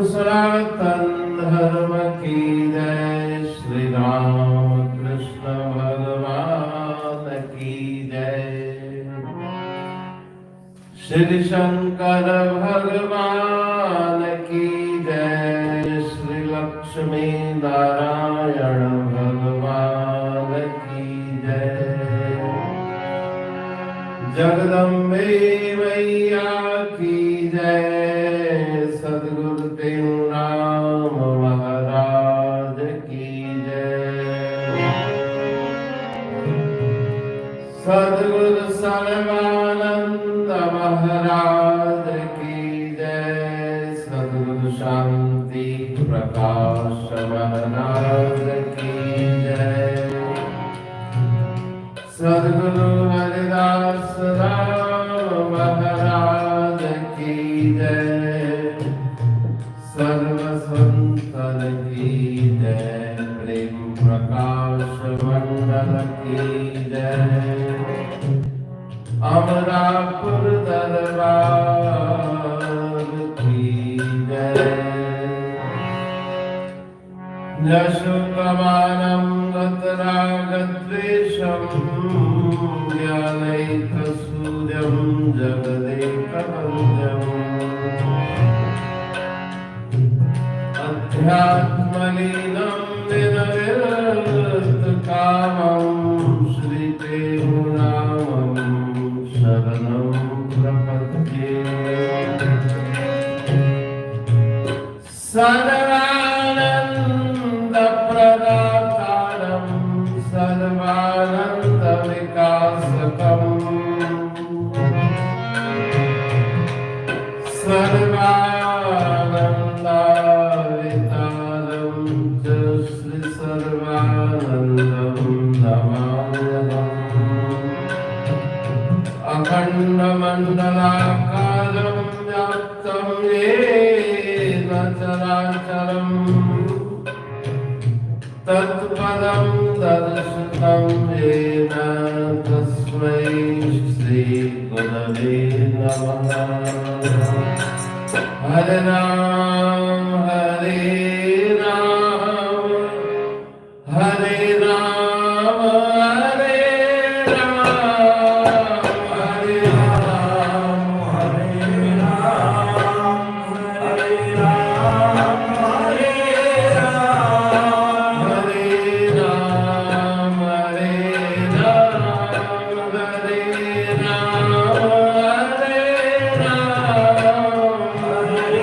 सनातन धर्म की जय। श्री राम कृष्ण भगवान की जय। श्री शंकर भगवान की जय। श्री लक्ष्मी नारायण भगवान की जय। जगदम्बे मैया की जय। सद्गुरुदेव राम महाराज की जय। सद्गुरु सर्वानंद महाराज की जय। सद्गुरु शांति प्रकाश महाराज की जय। सद्गुरु हरिदास राम महाराज की जय। सर्व संतन की जय। प्रेम प्रकाश मंडल की जय। अमरापुर दरबार की जय। यशोकमानं गतरागद्वेषं ज्ञानैकसूर्यं जगदेकवन्द्यम् अध्यात्मलीनं विनविरतकामं श्रीदेवनामं शरणं प्रपद्ये। सर्वानन्दप्रदातारं सर्वानन्दविकासकम् सर्वानन्दावितारं च श्री सर्वानन्दं नमाम्यहम्। अखण्डमण्डलाकारं व्याप्तं येन चराचरं तत्पदं दर्शितं येन तस्मै श्रीगुरवे नमः। हरे राम हरे राम हरे राम हरे राम हरे राम हरे राम हरे राम हरे राम हरे राम हरे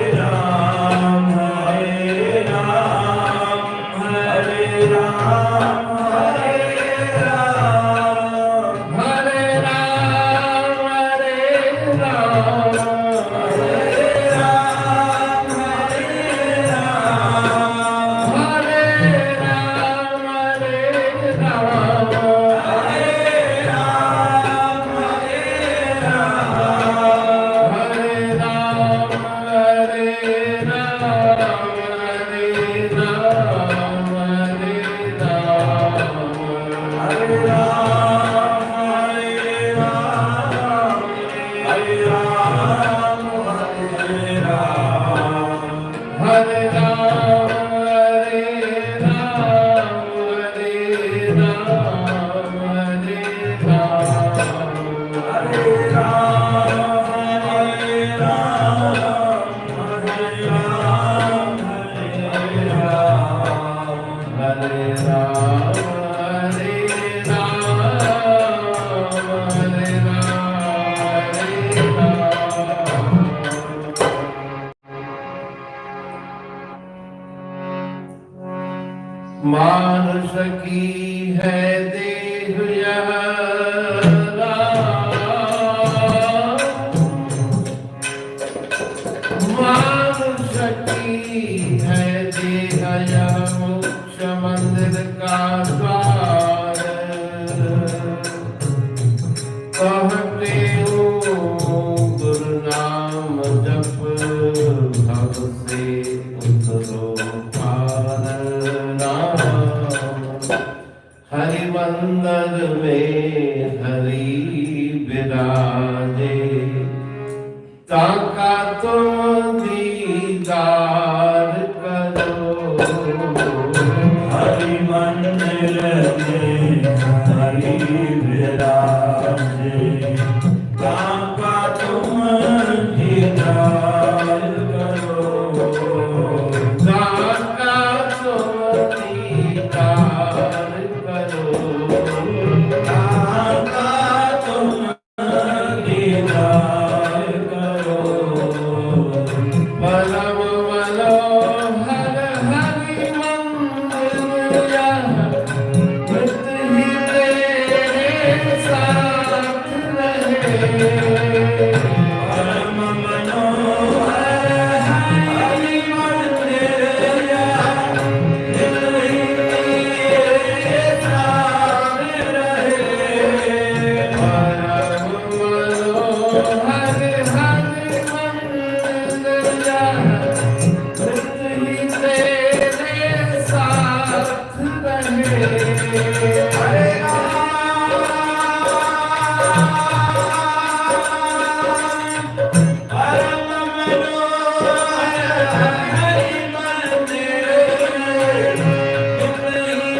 राम हरे मानुष की है देह यह मानुष की है देह यह मोक्ष मंदिर का द्वार। कहते हो गुरु नाम जप भव से उतरो पार। हरि मंदिर में हरि विराजे ताका तुम दीदार। मंदिर में हरि विराजे, काका तुम दीदार करो, काका तुम दीदार करो, काका तुम दीदार करो, परम मनोहर हरि मंदिर यह नित ही तेरे साथ रहे। परम मनोहर हरि मंदिर यह नित ही तेरे साथ रहे। परम मनोहर हरि मंदिर यह नित ही तेरे साथ रहे। हरे परम मनोहर हरि मंदिर नित ही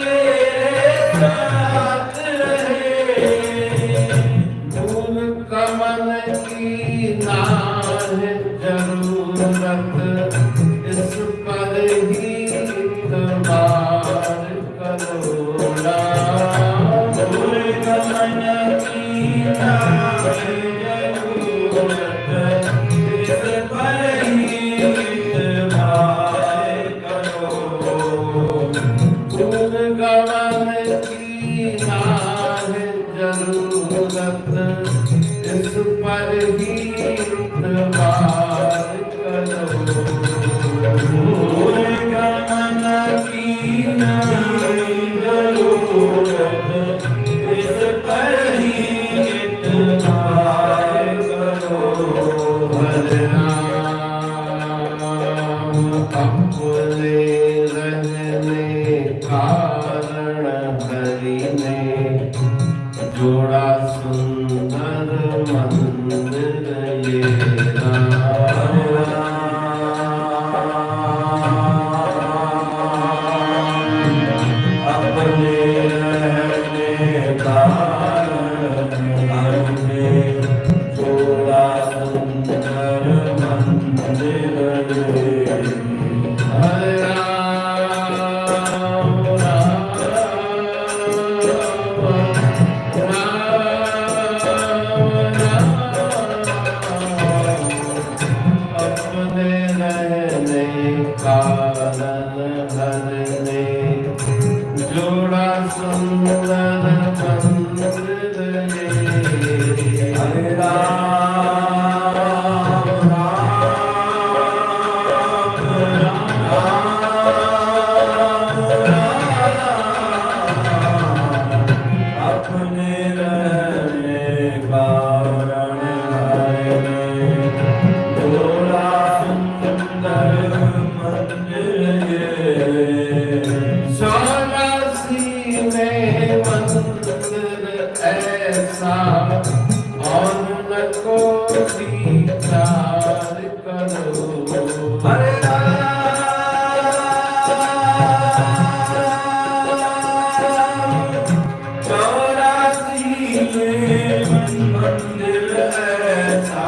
तेरे साथ रहे। फूल कमल की नाह जरूरत, इस पर ही इतबार करो ना। फूल कमल की नाम जरूरत, इस पर ही इतबार करो। फूल कमल की नाह जरूरत, इस पर ही इतबार करो। फूल कमल की नाम जरूरत, इस पर ही इतबार करो। हरे राम अपने रहने कारण हरि ने जोड़ा सुंदर मंदिर ये राम। अपने रहने कारण हमने जोड़ा सुंदर मंदिर ये। हरे राम राम अपने रहने कारण हरने जोड़ा सुंदर मंदिर ये। हरे राम अपने रहने कारण हरने जोड़ा सुंदर मंदिर ये। 84 में मंदिर ऐसा और न कोई विचार करो। हरे चौरासी में मंदिर ऐसा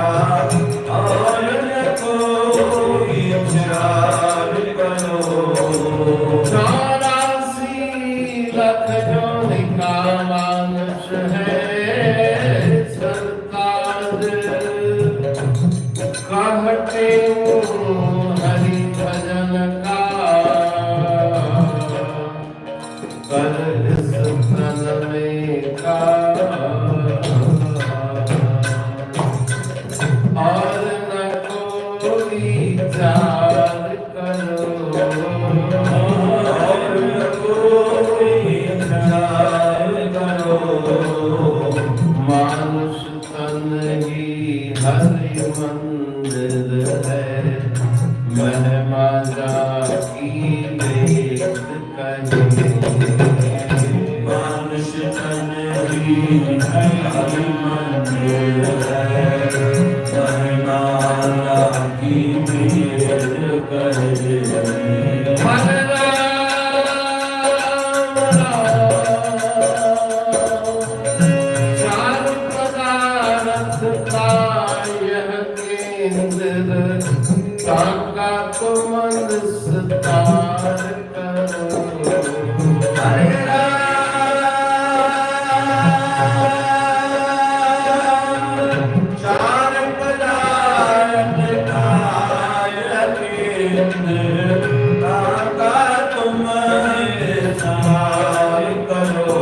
और न कोई विचार करो। 84 लाख जोनि का मानुष है सरताज, कहते हरि भजन का कर इस तन में का, और न कोई चार करो। और कोई विचार करो। मानुष तन ही हरि मंदिर है, महिमा जाकी वेद कहे। मानुष तन ही हरि मंदिर है, महिमा जाकी वेद कहे। हरे राम हरे राम चार पदार्थ खाय ताका तुम सहाय करो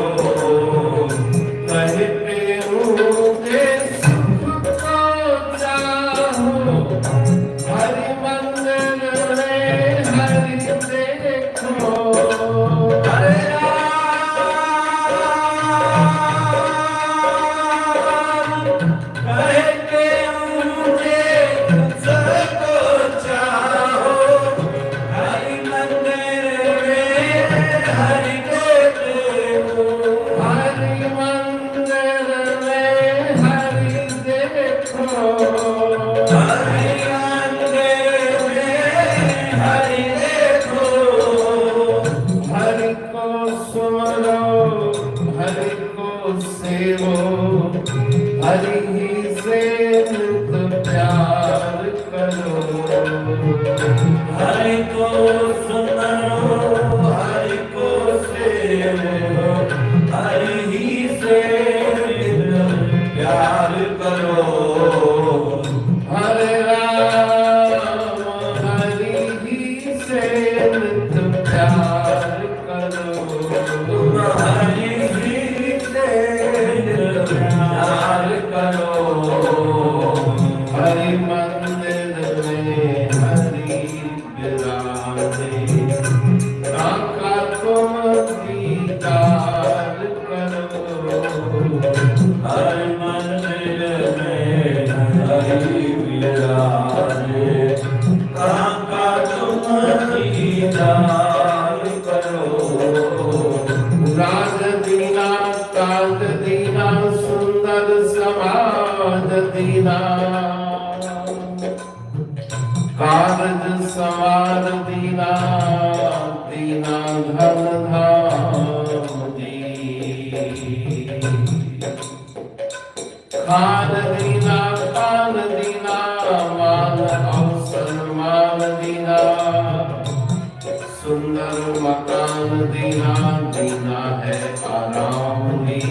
कहते मुझे सुख को चाहो हरि मंदिर में हरि देखो हरे कहते मुझे सबको चाहो हरि मंदिर में हरि देखो हरि मंदिर में हरि देखो हरि मंदिर में हरि देखो हरि को सुमरो हरि को सेवो हरि ही से नित प्यार करो हरि को सुनो हरि को सेवो हरि ही से प्यार करो हरे राम हरि ही से नित प्यार करो तुम हरि ही से प्यार करो हरि मंदिर में हरि विराजे काका तुम दीदार करो हरि मंदिर में हरि विराजे काका तुम दीदार करो राज दीना काज दीना सुंदर समाज दीना कारज सवार दीना दीना धन धाम दी खान दीना पान दीना मान अवसर मान दीना सुंदर मकान दीना दीना है आराम दी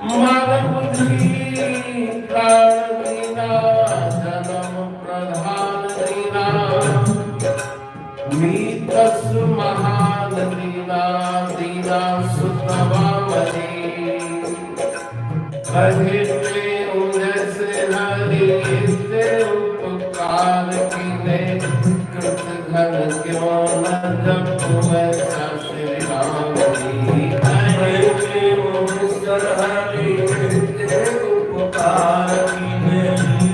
मन बुद्धि प्राण दीना जन्म प्रधान दीना मीतस महान दीना दीना सुतवामनी कहते जैसे हरि से उपकार कीने कृत घन क्यों न जपो ऐसा श्री राम जी कहते मुझसर हरि ते उपकार कीने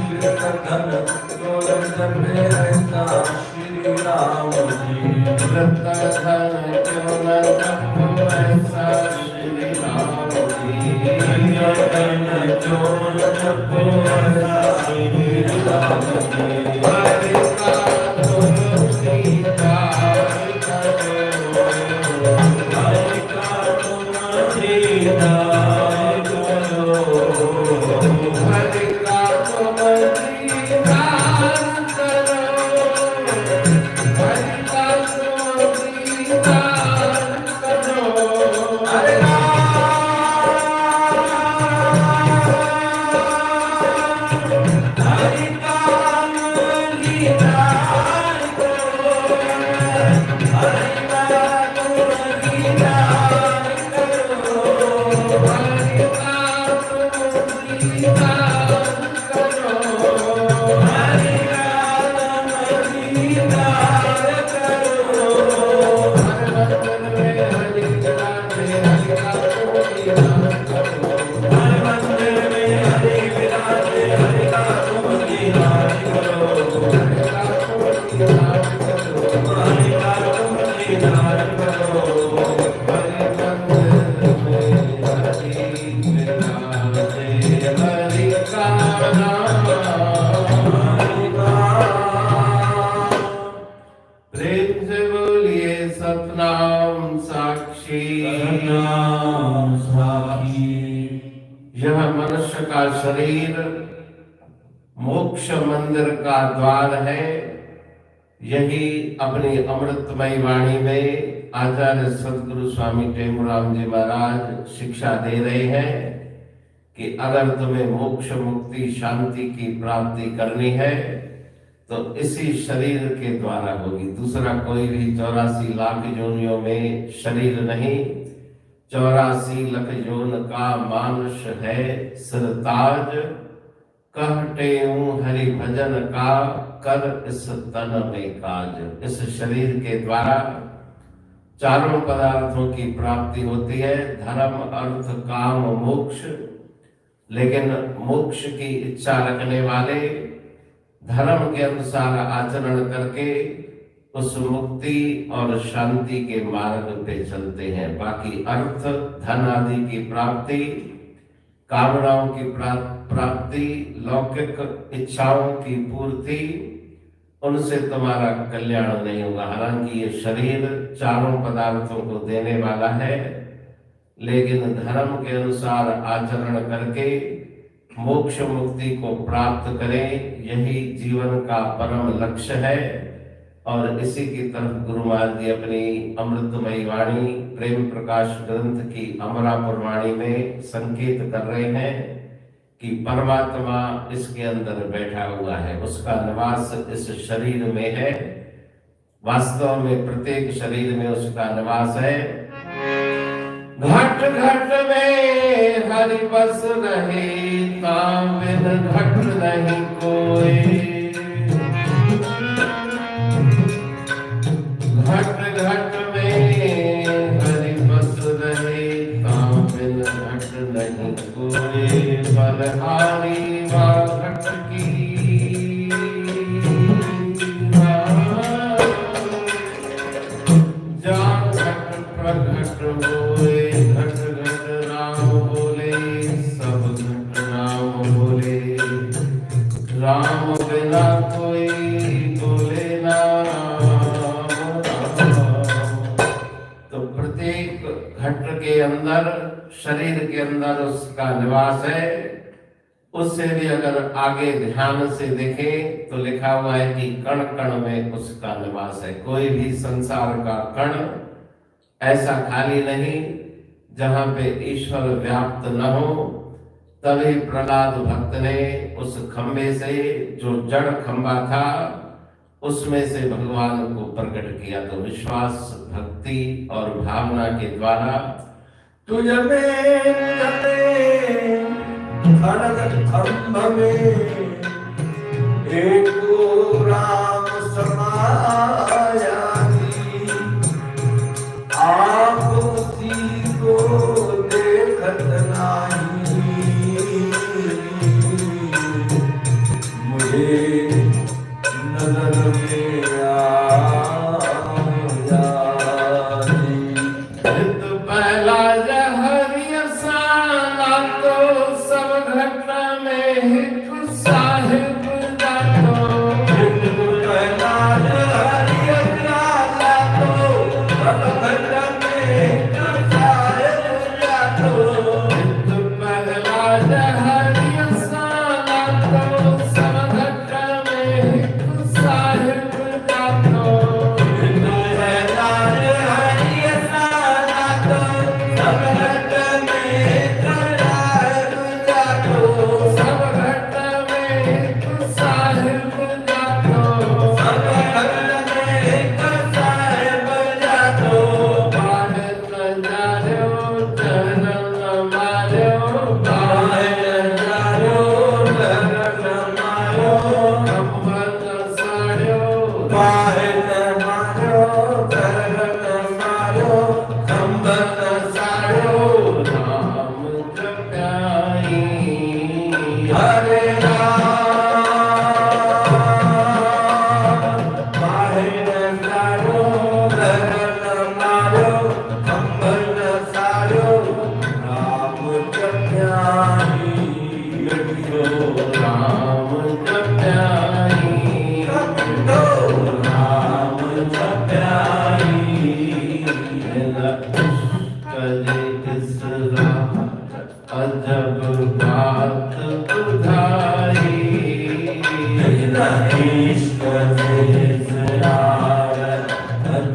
कृतघ्न क्यों न जपे ऐसा श्री राम जी कृत घन क्यों न जपो ऐसा श्री राम जी कृतघ्न क्यों न जपो ऐसा श्री राम जी हरि का तुम दीदार करो हरि का तुम दीदार करो हरि का तुम दीदार करो हरि का तुम दीदार करो हरे हरि का दीदार करो हरि का तुम दीदार करो हरि का तुम दीदार करो हरि का तुम दीदार करो हर मंदिर में हरि विराजे हरि का तुम दीदार करो हर मंदिर में हरि विराजे हरि का तुम दीदार करो हरि का तुम दीदार करो हरि का तुम दीदार करो हरि मंदिर में हरि विराजे हरि का नाम हरि का प्रेम से बोलिए सतनाम साक्षी नाम साखी यह मनुष्य का शरीर मोक्ष मंदिर का द्वार है। यही अपनी अमृतमयी वाणी में आचार्य सदगुरु स्वामी टेमूराम जी महाराज शिक्षा दे रहे हैं कि अगर तुम्हें मोक्ष मुक्ति शांति की प्राप्ति करनी है तो इसी शरीर के द्वारा होगी। दूसरा कोई भी 84 लाख योनियों में शरीर नहीं, 84 लाख योन का मानुष है सिरताज, कहते हूँ हरि भजन का कर इस तन में काज। इस शरीर के द्वारा चारों पदार्थों की प्राप्ति होती है, धर्म अर्थ काम मोक्ष। लेकिन मोक्ष की इच्छा रखने वाले धर्म के अनुसार आचरण करके उस मुक्ति और शांति के मार्ग पे चलते हैं। बाकी अर्थ धन आदि की प्राप्ति, कामनाओं की प्राप्ति, लौकिक इच्छाओं की पूर्ति, उनसे तुम्हारा कल्याण नहीं होगा। हालांकि ये शरीर चारों पदार्थों को देने वाला है, लेकिन धर्म के अनुसार आचरण करके मोक्ष मुक्ति को प्राप्त करें, यही जीवन का परम लक्ष्य है। और इसी की तरफ गुरु महाराज जी अपनी अमृतमयी वाणी प्रेम प्रकाश ग्रंथ की अमरापुर वाणी में संकेत कर रहे हैं कि परमात्मा इसके अंदर बैठा हुआ है, उसका निवास इस शरीर में है। वास्तव में प्रत्येक शरीर में उसका निवास है। घट घट में हरि बस रहे, काम बिन घट नहीं कोई। घट घट में हरि बस रहे, काम बिन घट नहीं कोई। बलहारी वा घट की जान घट प्रघट होए। राम बिना कोई बोले ना तो प्रत्येक घट के अंदर, शरीर के अंदर उसका निवास है। उससे भी अगर आगे ध्यान से देखें तो लिखा हुआ है कि कण कण में उसका निवास है। कोई भी संसार का कण ऐसा खाली नहीं जहां पे ईश्वर व्याप्त न हो। तभी प्रहलाद भक्त ने उस खंबे से, जो जड़ खंबा था, उसमें से भगवान को प्रकट किया। तो विश्वास, भक्ति और भावना के द्वारा तुझ में खड़ग खंभ में एक राम समाया, आप उसी को देखत नहीं। मुझे नजर में पहला जहरिया साला तो सब घट में हित साहिब जातो। पहला जहरिया साला तो सब घट में हित साहिब जातो। पहला जहरिया साला तो सब घट में हित साहिब जातो।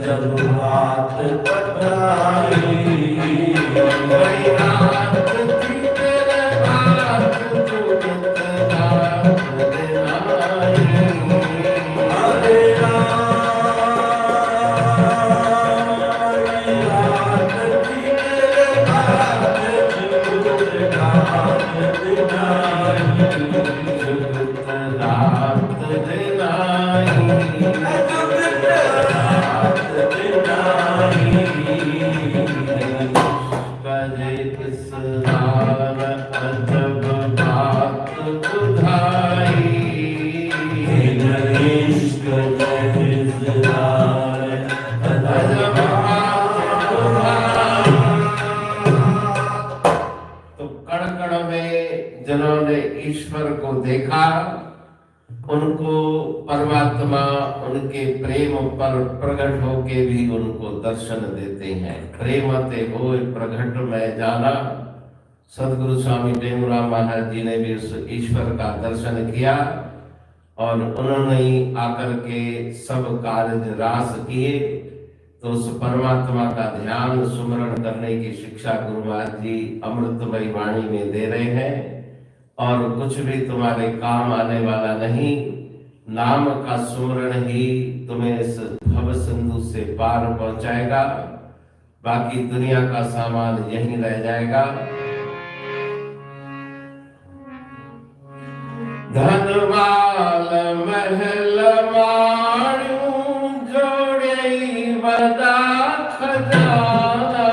जब बात जिन्होंने ईश्वर को देखा उनको परमात्मा उनके प्रेम पर प्रकट होके भी उनको दर्शन देते हैं। प्रेमते होय प्रकट में जाना। सदगुरु स्वामी टेमुराम महाराज जी ने भी उस ईश्वर का दर्शन किया और उन्होंने ही आकर के सब कार्य रास किए। तो उस परमात्मा का ध्यान सुमरण करने की शिक्षा गुरु महाराज जी अमृतमयी वाणी में दे रहे हैं। और कुछ भी तुम्हारे काम आने वाला नहीं, नाम का सुमरण ही तुम्हें इस भव सिंधु से पार पहुंचाएगा। बाकी दुनिया का सामान यहीं रह जाएगा। धनवाल महल माणू जोड़े बदा खजाना।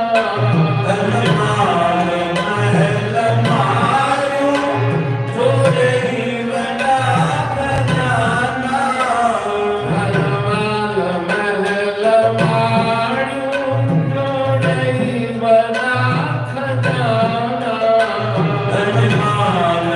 धनवाल महल माणू जोड़े बदा खजाना। धनवाल महल माणू जोड़े बदा खजाना। धनवाल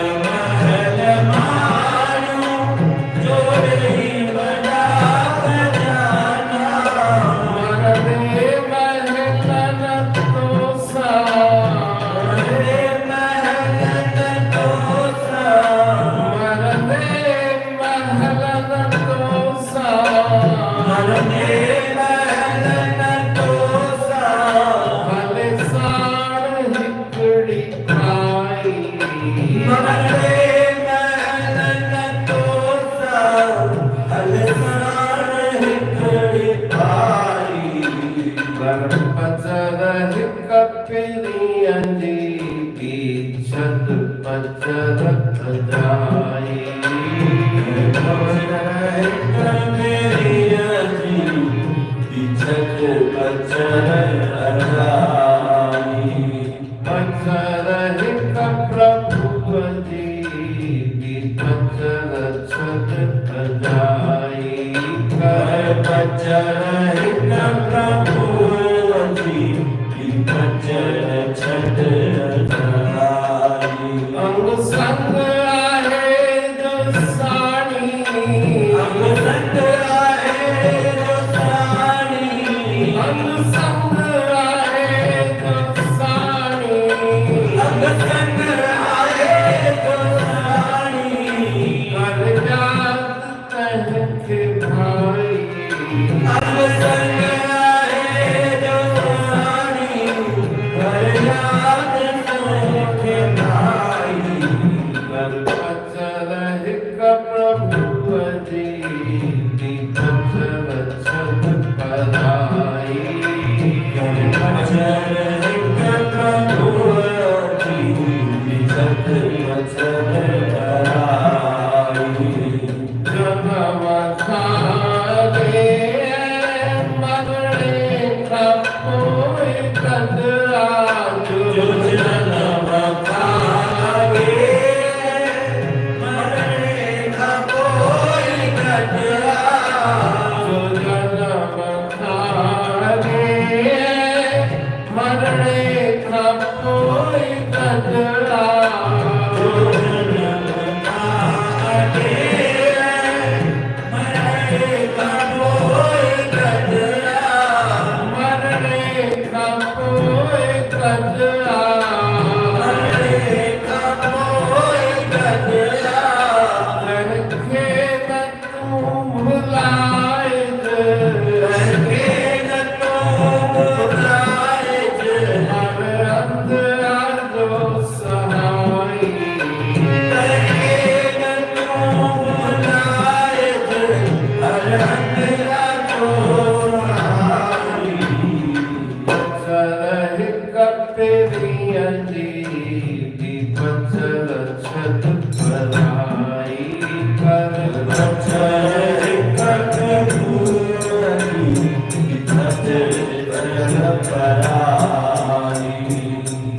भुलाए कपेरिया जी बचल छत पराई कर बचल छत पराई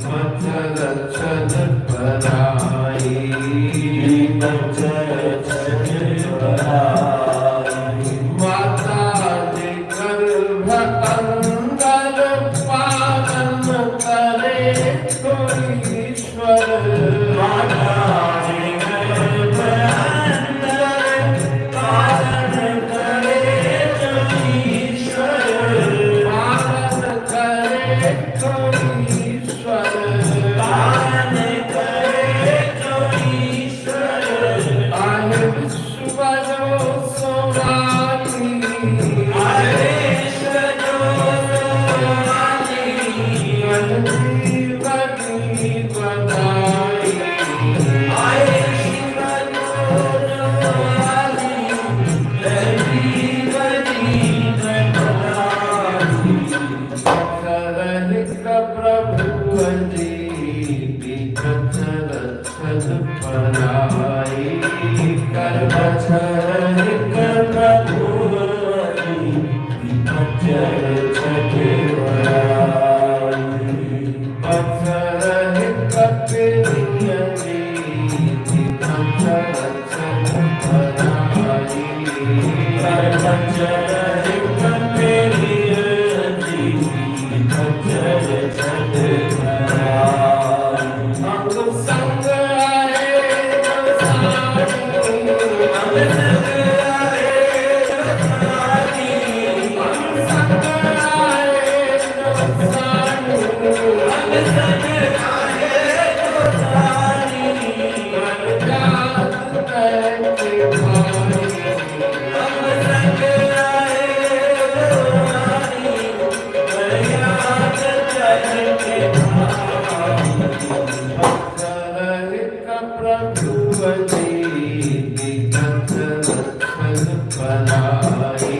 बचल छत पराई बचल छत पराई माता जी गर्भ अंदर पालन करे कोई ईश्वर माता जी गर्भ अंदर पालन करे जो ईश्वर पालन करे कोई ईश्वर पालन करे जो ईश्वर आहे विश्व जो सोनाली आदेश जो सोनाली जीवनी बधाई आए शिव जो सोनाली जीवनी बनाई सरहिक प्रभु जी बिकचल छल पराई कर बचल प्रभु बचल छठ पराई सरहिक कपेरिया जी बिकचल छल पराई बचल छठ पराई अंग संग आए सारी प्रभु पराई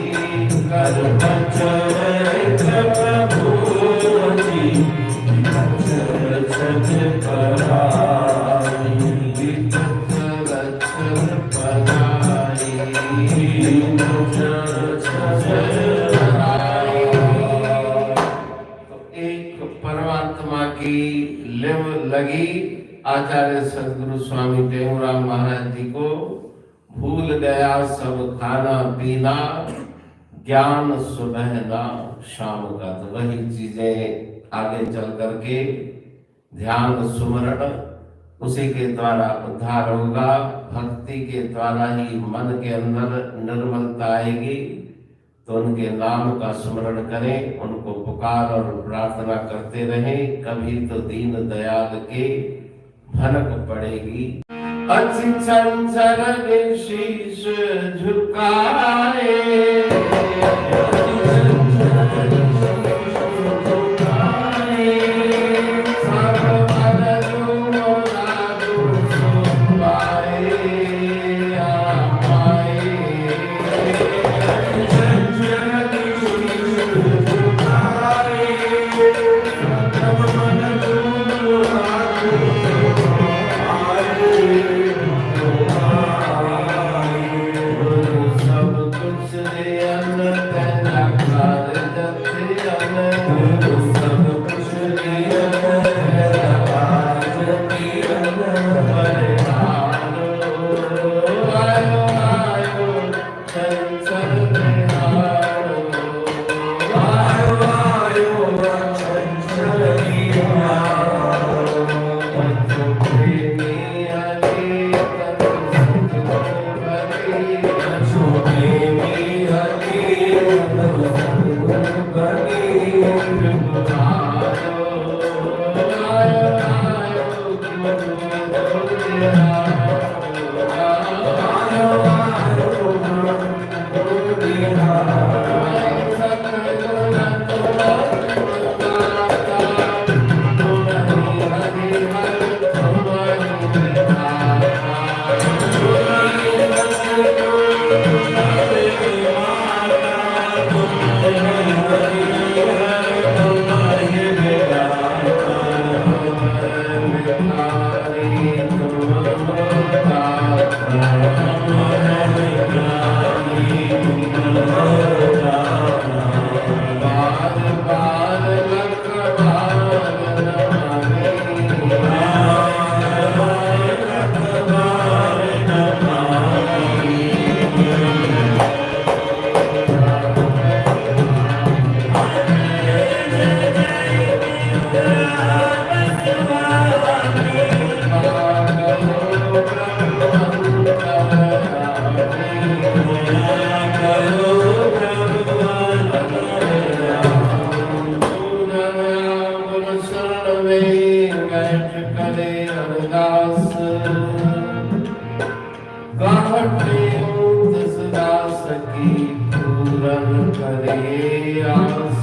कर छठ पराई एक परमात्मा की लिव लगी आचार्य सदगुरु स्वामी टेमुराम महाराज जी को भूल गया सब खाना पीना ज्ञान सुबह ना शाम का। तो वही चीजें आगे चल करके ध्यान सुमरण उसी के द्वारा उद्धार होगा। भक्ति के द्वारा ही मन के अंदर निर्मलता आएगी। तो उनके नाम का स्मरण करें, उनको पुकार और प्रार्थना करते रहें, कभी तो दीन दयाल के भनक पड़ेगी। अच्छी चंचल शीश झुकाए सब कुछ दे अन्न में बैठ करे अरदास, काहटे तिस दास की पूरन करे आस।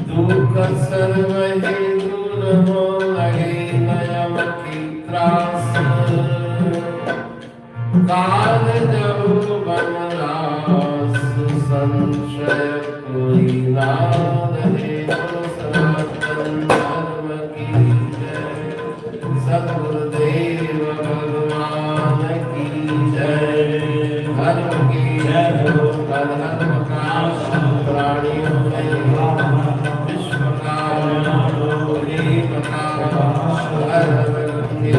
दुख सर्वहि दूर हो लगे नयम की त्रास, काल जब बनरास संशय कोई ना रहे। सनातन धर्म की जय, सद्गुरुदेव भगवान की जय। धर्म की जय हो, धर्म का प्राणियों में विश्व का धर्म के